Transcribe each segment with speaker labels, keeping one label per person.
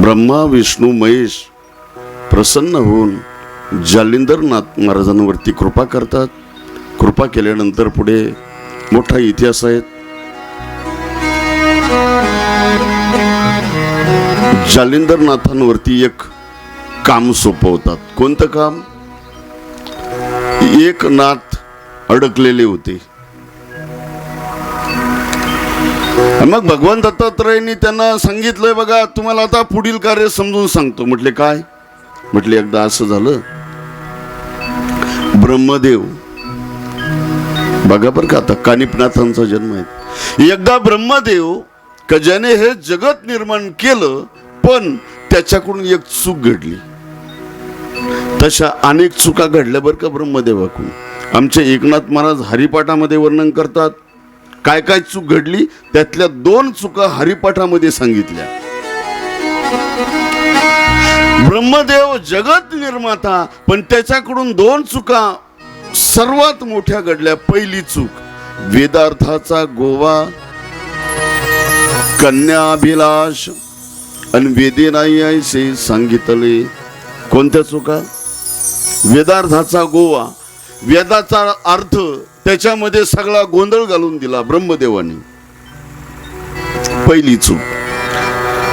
Speaker 1: ब्रह्मा विष्णू महेश प्रसन्न होऊन जालिंदरनाथ महाराजांवरती कृपा करतात. कृपा केल्यानंतर पुढे मोठा इतिहास आहे. जालिंदरनाथांवरती एक काम सोपवतात. कोणतं काम? एक नाथ अडकलेले होते. मग भगवान दत्तात्रयांनी त्यांना सांगितलंय, बघा तुम्हाला आता पुढील कार्य समजून सांगतो. म्हटले काय? म्हटले एकदा असं झालं, ब्रह्मदेव, बघा बरं का आता कानिपनाथांचा जन्म आहे. एकदा ब्रह्मदेव का ज्याने हे जगत निर्माण केलं, पण त्याच्याकडून एक चूक घडली. तशा अनेक चुका घडल्या बरं का ब्रह्मदेवाकडून. आमचे एकनाथ महाराज हरिपाठामध्ये वर्णन करतात काय काय चूक घडली. त्यातल्या 2 चुका हरिपाठामध्ये सांगितल्या. ब्रह्मदेव जगत निर्माता, पण त्याच्याकडून 2 चुका सर्वात मोठ्या घडल्या. पहिली चूक, वेदार्थाचा गोवा कन्या अभिलाष आणि वेदे नाही ऐसे सांगितले. कोणत्या चुका? वेदार्थाचा गोवा, वेदाचा अर्थ त्याच्यामध्ये सगळा गोंधळ घालून दिला ब्रह्मदेवाने. पहिली चूक.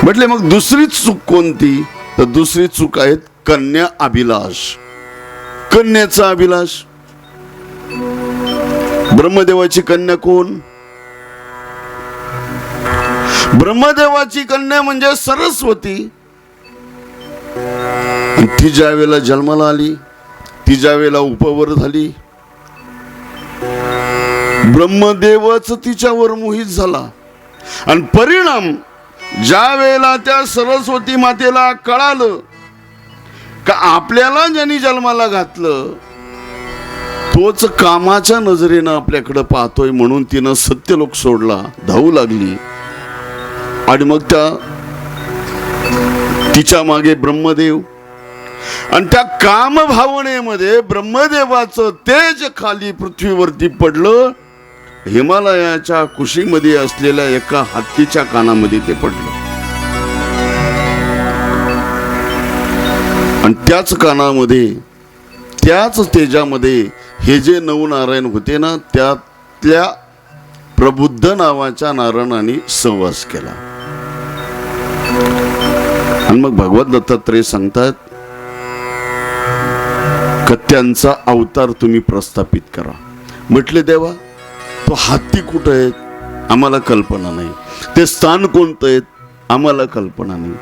Speaker 1: म्हटले मग दुसरी चूक कोणती? तर दुसरी चूक आहे कन्या अभिलाष. कन्याचा अभिलाष. ब्रह्मदेवाची कन्या कोण? ब्रह्मदेवाची कन्या म्हणजे सरस्वती. ती ज्या वेळेला जन्माला आली, ती ज्या वेळेला उपवर झाली, ब्रह्मदेवच तिच्यावर मोहित झाला. आणि परिणाम ज्या वेळेला त्या सरस्वती मातेला कळालं का आपल्याला ज्यांनी जन्माला घातलं तोच कामाच्या नजरेनं आपल्याकडे पाहतोय, म्हणून तिनं सत्यलोक सोडला, धावू लागली. आणि मग तिच्या मागे ब्रह्मदेव. आणि त्या काम भावनेमध्ये ब्रह्मदेवाचं तेज खाली पृथ्वीवरती पडलं. हिमालयाच्या कुशीमध्ये असलेल्या एका हत्तीच्या कानामध्ये ते पडलं. आणि त्याच कानामध्ये, त्याच तेजामध्ये हे जे 9 नारायण होते ना, त्यातल्या प्रबुद्ध नावाच्या नारायणाने सहवास केला. आणि मग भगवत दत्तात्रय सांगतात का त्यांचा अवतार तुम्ही प्रस्थापित करा. म्हटले देवा, तो हत्ती कुठं आहे? आम्हाला कल्पना नाही. ते स्थान कोणतं आहे? आम्हाला कल्पना नाही.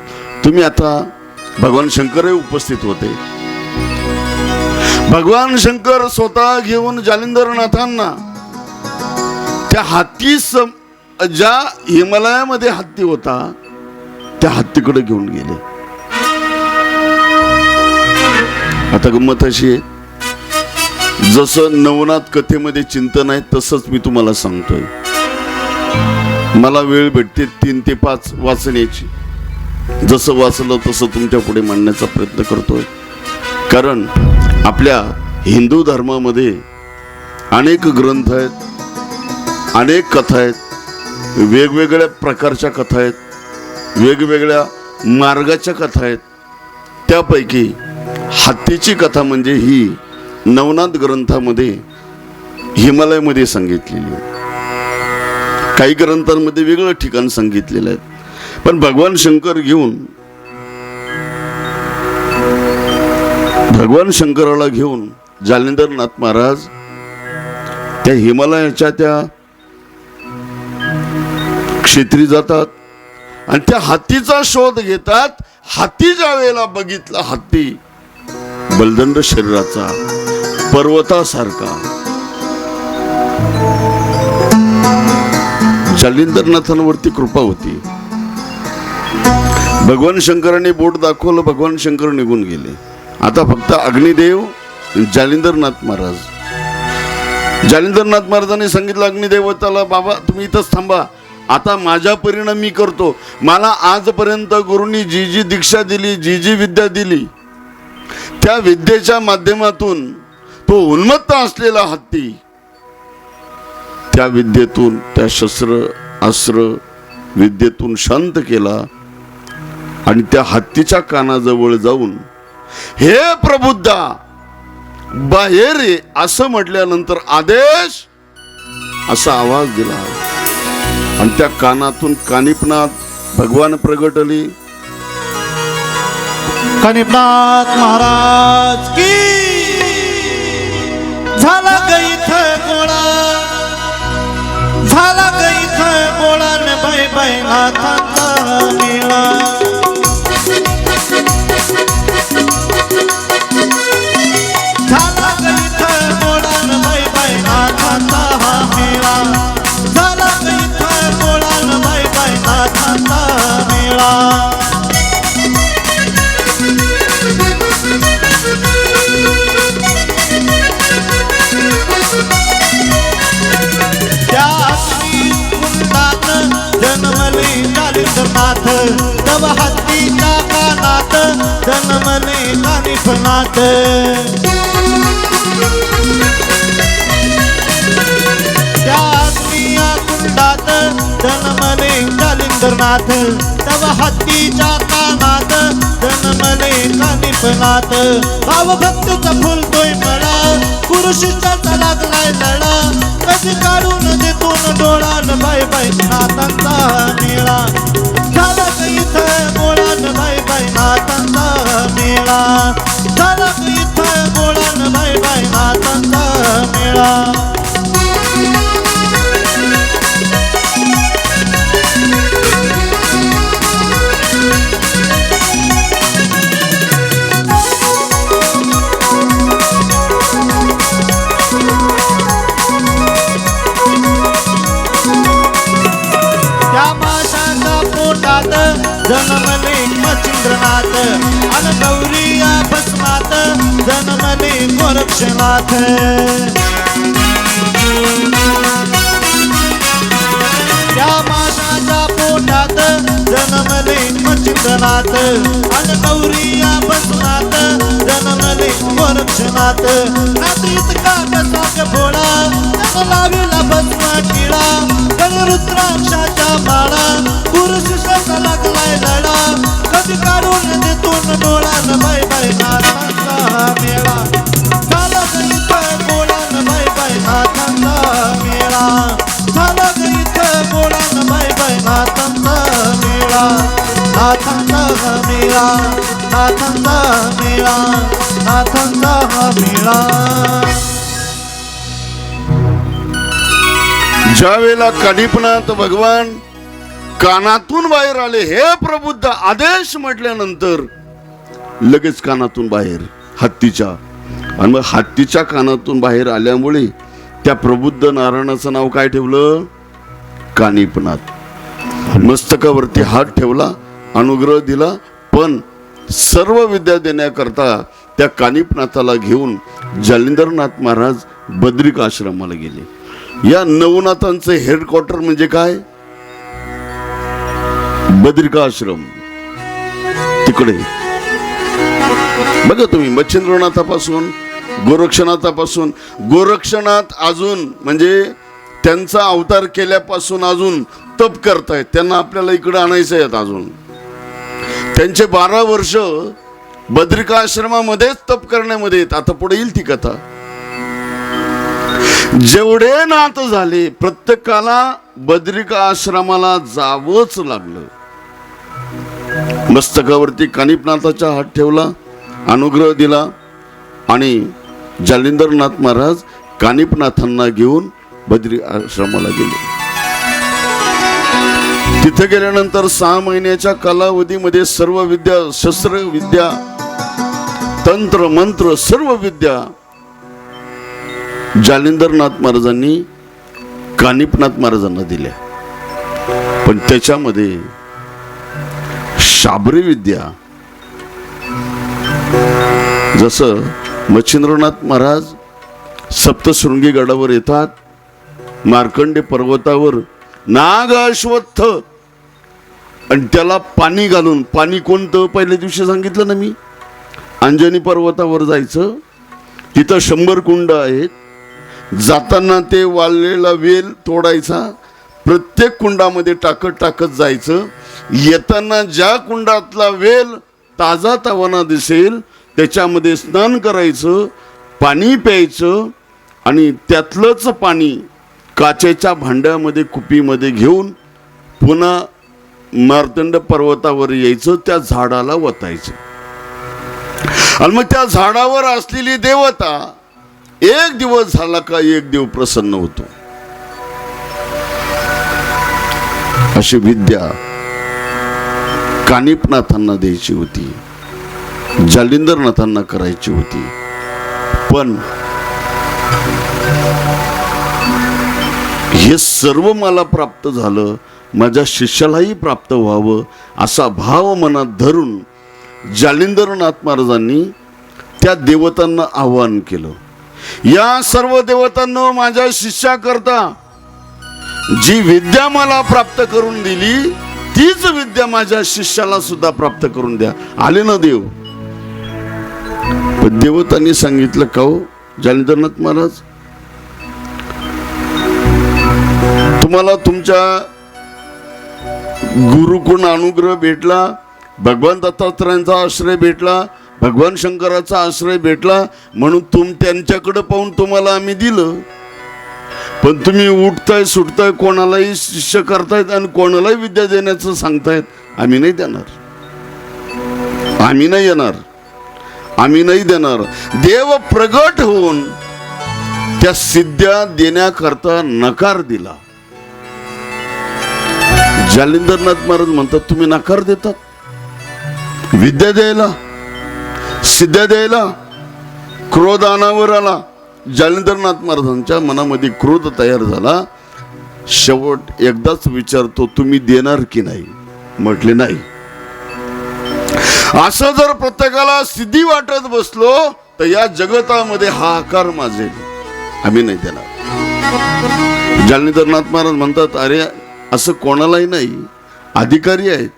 Speaker 1: तुम्ही आता भगवान शंकरही उपस्थित होते. भगवान शंकर स्वतः घेऊन जालिंदरनाथांना त्या हत्ती, ज्या हिमालयामध्ये हत्ती होता, त्या हत्तीकडे घेऊन गेले. आता गंमत अशी आहे, जसं नवनाथ कथेमध्ये चिंतन आहे तसंच मी तुम्हाला सांगतोय. मला वेळ भेटते 3 ते 5 वाचण्याची. जसं वाचलं तसं तुमच्या पुढे मांडण्याचा प्रयत्न करतोय. कारण आपल्या हिंदू धर्मामध्ये अनेक ग्रंथ आहेत, अनेक कथा आहेत, वेगवेगळ्या प्रकारच्या कथा आहेत, वेगवेगळ्या मार्गाच्या कथा आहेत. त्यापैकी हत्तीची कथा म्हणजे ही नवनाथ ग्रंथामध्ये हिमालयामध्ये सांगितलेली आहे. काही ग्रंथांमध्ये वेगळं ठिकाण सांगितलेलं आहे. पण भगवान शंकराला घेऊन जालिंदरनाथ महाराज त्या हिमालयाच्या त्या क्षेत्री जातात आणि त्या हत्तीचा शोध घेतात. हत्ती ज्या वेळेला बघितला, हत्ती बलदंड शरीराचा, पर्वतासारखा. जालिंदरनाथांवरती कृपा होती. भगवान शंकराने बोट दाखवलं, भगवान शंकर निघून गेले. आता फक्त अग्निदेव, जालिंदरनाथ महाराज. जालिंदरनाथ महाराजांनी सांगितलं अग्निदेवताला, बाबा तुम्ही इथंच थांबा, आता माझ्या परिणाम मी करतो. मला आजपर्यंत गुरुनी जी जी दीक्षा दिली, जी जी विद्या दिली, त्या विद्येच्या माध्यमातून तो उन्मत्त असलेला हत्ती त्या विद्येतून, त्या शस्त्र अस्त्र विद्येतून शांत केला. आणि त्या हत्तीच्या कानाजवळ जाऊन हे प्रबुद्धा बाहेर ये असं म्हटल्यानंतर आदेश असा आवाज दिला आणि त्या कानातून कानिपनाथ भगवान प्रगटली.
Speaker 2: कानिपनाथ महाराज की झाला गईथ गोळा, झाला गईथ गोळा न बाय बाय नाथांचा मेळा. झाला गईथ गोळा न बाय बाय नाथांचा हा मेळा. झाला गईथ गोळा न बाय बाय नाथांचा मेळा. जन्मले कानिपनाथ तव हत्तीच्या कानात जन्मले कानिपनाथ. त्या अग्निया कुंडात जन्मले कालिंदरनाथ तव हत्तीच्या कानात जन्मले कानिपनाथ. भाव भक्तीचा फुलतोय मळा पुरुषीचा लागलाय लढा. कधी काढून देतून डोळा न बाय बाय नाथांचा मेळा. झाला इथ गोळा न बाय बाय नाथांचा मेळा. झाला इथ गोळा न बाय बाय नाथांचा मेळा. जन्मले मच्छिंद्रनाथ अन गौरिया भस्मात जन्मले गोरक्षनाथ. त्या माशाच्या पोटात जन्मले मच्छिंद्रनाथ अन गौरिया भस्मात जन्मले गोरक्षनाथ. नाथ इतका कसा भोळा त्यानं लाविला भस्मा टिळा. रुद्राक्षाच्या माळा पुरुष लागलाय लढा. कधी काढून देतून डोळा न बाय बाय नाथांचा मेळा. झाला गईथ गोळा न बाय बाय नाथांचा मेळा. झाला गईथ गोळा न बाय बाय नाथांचा मेळा. नाथांचा मेळा, नाथांचा मेळा, नाथांचा मेळा.
Speaker 1: ज्या वेळेला कानिपनाथ भगवान कानातून बाहेर आले हे प्रबुद्ध आदेश म्हटल्यानंतर लगेच कानातून बाहेर हत्तीच्या. आणि मग हत्तीच्या कानातून बाहेर आल्यामुळे त्या प्रबुद्ध नारायणाचं नाव काय ठेवलं? कानिपनाथ. मस्तकावरती हात ठेवला, अनुग्रह दिला. पण सर्व विद्या देण्याकरता त्या कानिपनाथाला घेऊन जालिंदरनाथ महाराज बद्रिक आश्रमाला गेले. या नवनाथांचं हेडक्वार्टर म्हणजे काय? बद्रिका आश्रम. तिकडे बघा तुम्ही मच्छिंद्रनाथापासून गोरक्षनाथापासून गोरक्षनाथ अजून म्हणजे त्यांचा अवतार केल्यापासून अजून तप करतायत. त्यांना आपल्याला इकडे आणायचं आहेत. अजून त्यांचे 12 वर्ष बद्रिका आश्रमामध्येच तप करण्यामध्ये आहेत. आता पुढे येईल ती कथा. जेवढे नाथ झाले प्रत्येकाला बद्रिका आश्रमाला जावंच लागलं. मस्तकावरती कानिपनाथाचा हात ठेवला, अनुग्रह दिला आणि जालिंदरनाथ महाराज कानिपनाथांना घेऊन बद्री आश्रमाला गेले. तिथे गेल्यानंतर 6 महिन्याच्या कालावधीमध्ये सर्व विद्या, शस्त्र विद्या, तंत्र मंत्र सर्व विद्या जालिंदरनाथ महाराजांनी कानिपनाथ महाराजांना दिल्या. पण त्याच्यामध्ये शाबरी विद्या, जसं मच्छिंद्रनाथ महाराज सप्तशृंगी गडावर येतात, मार्कंडे पर्वतावर नाग अश्वत्थ आणि त्याला पाणी घालून, पाणी कोणतं पहिल्या दिवशी सांगितलं ना मी, अंजनी पर्वतावर जायचं. तिथं 100 कुंड आहेत. जाताना ते वाळलेला वेल तोडायचा, प्रत्येक कुंडामध्ये टाकत टाकत जायचं येताना ज्या कुंडातला वेल ताजा तवाना दिसेल त्याच्यामध्ये स्नान करायचं, पाणी प्यायचं आणि त्यातलंच पाणी काचेच्या भांड्यामध्ये कुपीमध्ये घेऊन पुन्हा मार्तंड पर्वतावर यायचं, त्या झाडाला वतायचं. आणि मग त्या झाडावर असलेली देवता एक दिवस झाला का एक देव प्रसन्न होतो. अशी विद्या कानिपनाथांना द्यायची होती, जालिंदरनाथांना करायची होती. पण हे सर्व मला प्राप्त झालं, माझ्या शिष्यालाही प्राप्त व्हावं असा भाव मनात धरून जालिंदरनाथ महाराजांनी त्या देवतांना आवाहन केलं. या सर्व देवतांना माझ्या शिष्याकरता जी विद्या मला प्राप्त करून दिली तीच विद्या माझ्या शिष्याला सुद्धा प्राप्त करून द्या. आले ना देव. पण देवतांनी सांगितलं का हो जालिंदरनाथ महाराज, तुम्हाला तुमच्या गुरुकडून अनुग्रह भेटला, भगवान दत्तात्रयांचा आश्रय भेटला, भगवान शंकराचा आश्रय भेटला म्हणून त्यांच्याकडे पाहून तुम्हाला आम्ही दिलं. पण तुम्ही उठताय सुटताय, कोणालाही शिष्य करतायत आणि कोणालाही विद्या देण्याचं सांगतायत. आम्ही नाही देणार, आम्ही नाही येणार, आम्ही नाही देणार. देव प्रगट होऊन त्या सिद्ध्या देण्याकरता नकार दिला. जालिंदरनाथ महाराज म्हणतात तुम्ही नकार देतात विद्या द्यायला, सिद्ध्या द्यायला. क्रोध अनावर आला. जालिंदरनाथ महाराजांच्या मनामध्ये क्रोध तयार झाला. शेवट एकदाच विचारतो तुम्ही देणार की नाही. म्हटले नाही. असं जर प्रत्येकाला सिद्धी वाटत बसलो तर या जगतामध्ये हाहाकार माजेल. आम्ही नाही देणार. जालिंदरनाथ महाराज म्हणतात अरे असं कोणालाही नाही, अधिकारी आहेत.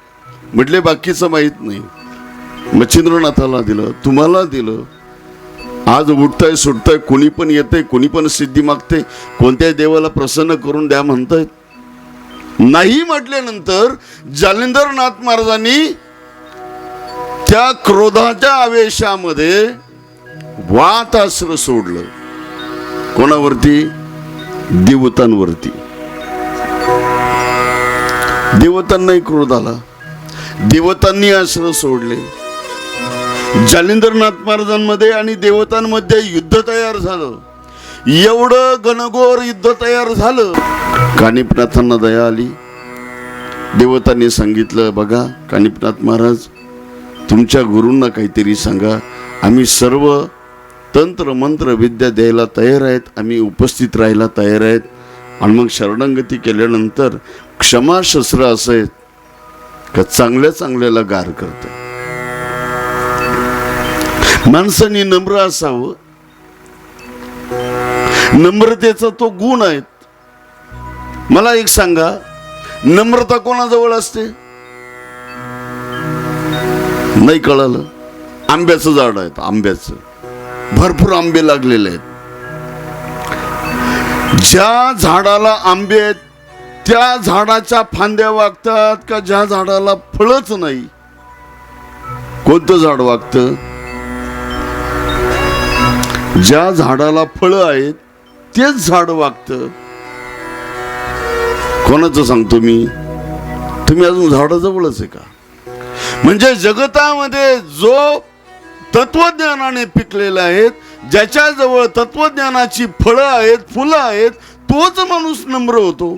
Speaker 1: म्हटले बाकीचं माहीत नाही. मच्छिंद्रनाथाला दिलं, तुम्हाला दिलं. आज उठताय सुटताय, कोणी पण येतंय, कोणी पण सिद्धी मागते, कोणत्याही देवाला प्रसन्न करून द्या म्हणतायत. नाही म्हटल्यानंतर जालिंदरनाथ महाराजांनी त्या क्रोधाच्या आवेशामध्ये वातास्त्र सोडलं. कोणावरती? देवतांवरती. देवतांनाही क्रोध आला, देवतांनी अस्त्र सोडले. जालिंदरनाथ महाराजांमध्ये आणि देवतांमध्ये युद्ध तयार झालं. एवढं घनघोर युद्ध तयार झालं. कानिपनाथांना दया आली. देवतांनी सांगितलं बघा कानिपनाथ महाराज, तुमच्या गुरूंना काहीतरी सांगा. आम्ही सर्व तंत्र मंत्र विद्या द्यायला तयार आहेत, आम्ही उपस्थित राहायला तयार आहेत. आणि मग शरणागती केल्यानंतर क्षमा शस्त्र असं आहेत का चांगल्या चांगल्याला गार करतं. माणसाने नम्र असावं. नम्रतेचा तो गुण आहे. मला एक सांगा, नम्रता कोणाजवळ असते? नाही कळालं? आंब्याचं झाड आहे, आंब्याचं भरपूर आंबे लागलेले आहेत. ज्या झाडाला आंबे आहेत त्या झाडाच्या फांद्या वागतात का ज्या झाडाला फळच नाही? कोणतं झाड वागतं? ज्या झाडाला फळं आहेत तेच झाड वागतं. कोणाचं सांगतो मी? तुम्ही अजून झाडाजवळच आहे का? म्हणजे जगतामध्ये जो तत्वज्ञानाने पिकलेला आहेत, ज्याच्याजवळ तत्वज्ञानाची फळं आहेत, फुलं आहेत, तोच माणूस नम्र होतो.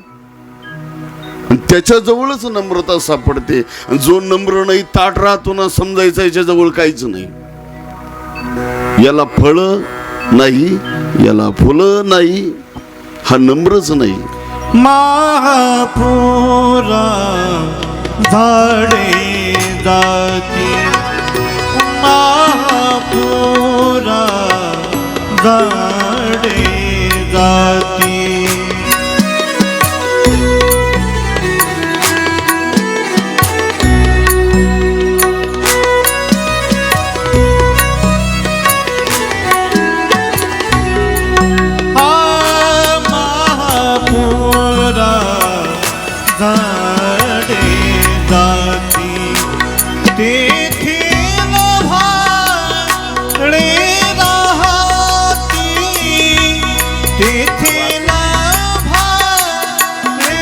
Speaker 1: त्याच्याजवळच नम्रता सापडते. जो नम्र नाही ताट राहतो ना, समजायचं याच्याजवळ काहीच नाही. याला फळं नाही, याला फुलं नाही, हा नम्रच नाही.
Speaker 2: महापुरा झाडे जाती, महापुरा झाडे जाती. झाडे तेथील भाणे राहती तेथील भाणे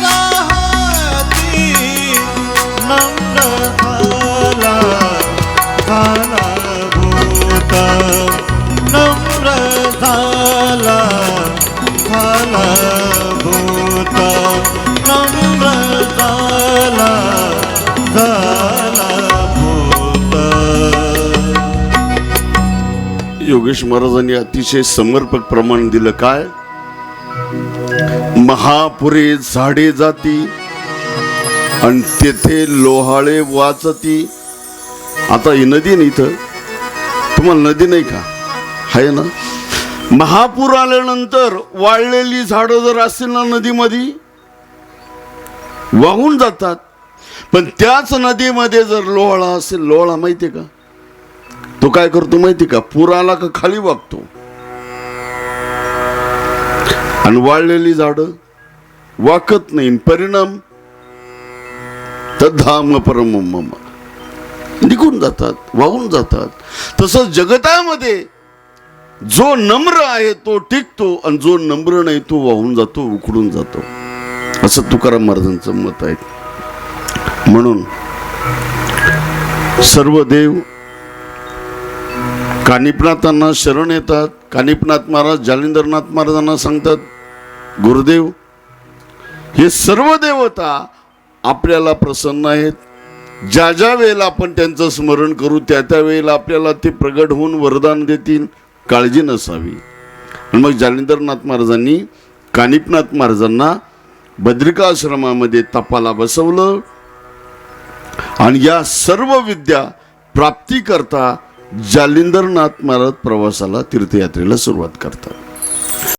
Speaker 2: राहती नम्र झाला भूत नम्र झाला भूत नम्र झाला भूत.
Speaker 1: योगेश महाराजांनी अतिशय समर्पक प्रमाण दिलं. काय? महापुरे झाडे जाती आणि तेथे लोहाळे वाचती. आता ही नदी नाही, इथं तुम्हाला नदी नाही का? आहे ना. महापूर आल्यानंतर वाळलेली झाडं जर असतील ना नदीमध्ये वाहून जातात. पण त्याच नदीमध्ये जर लोहाळा असेल, लोहाळा माहितीये का तो काय करतो माहिती का? पूर आला का खाली वागतो आणि वाळलेली झाडं वाकत नाही. परिणाम तद्धाम परम निघून जातात, वाहून जातात. तसंच जगतामध्ये जो नम्र आहे तो टिकतो आणि जो नम्र नाही तो वाहून जातो, उकडून जातो. असं तुकाराम महाराजांचं मत आहे. म्हणून सर्व देव कानिपनाथांना शरण येतात. कानिपनाथ महाराज जालिंदरनाथ महाराजांना सांगतात, गुरुदेव हे सर्व देवता आपल्याला प्रसन्न आहेत. ज्या ज्या वेळेला आपण त्यांचं स्मरण करू त्या त्या वेळेला आपल्याला ते प्रगट होऊन वरदान देतील, काळजी नसावी. आणि मग जालिंदरनाथ महाराजांनी कानिपनाथ महाराजांना बद्रिकाश्रमामध्ये तपाला बसवलं आणि या सर्व विद्या प्राप्ती करता जालिंदरनाथ महाराज प्रवासाला, तीर्थयात्रेला सुरुवात करतात.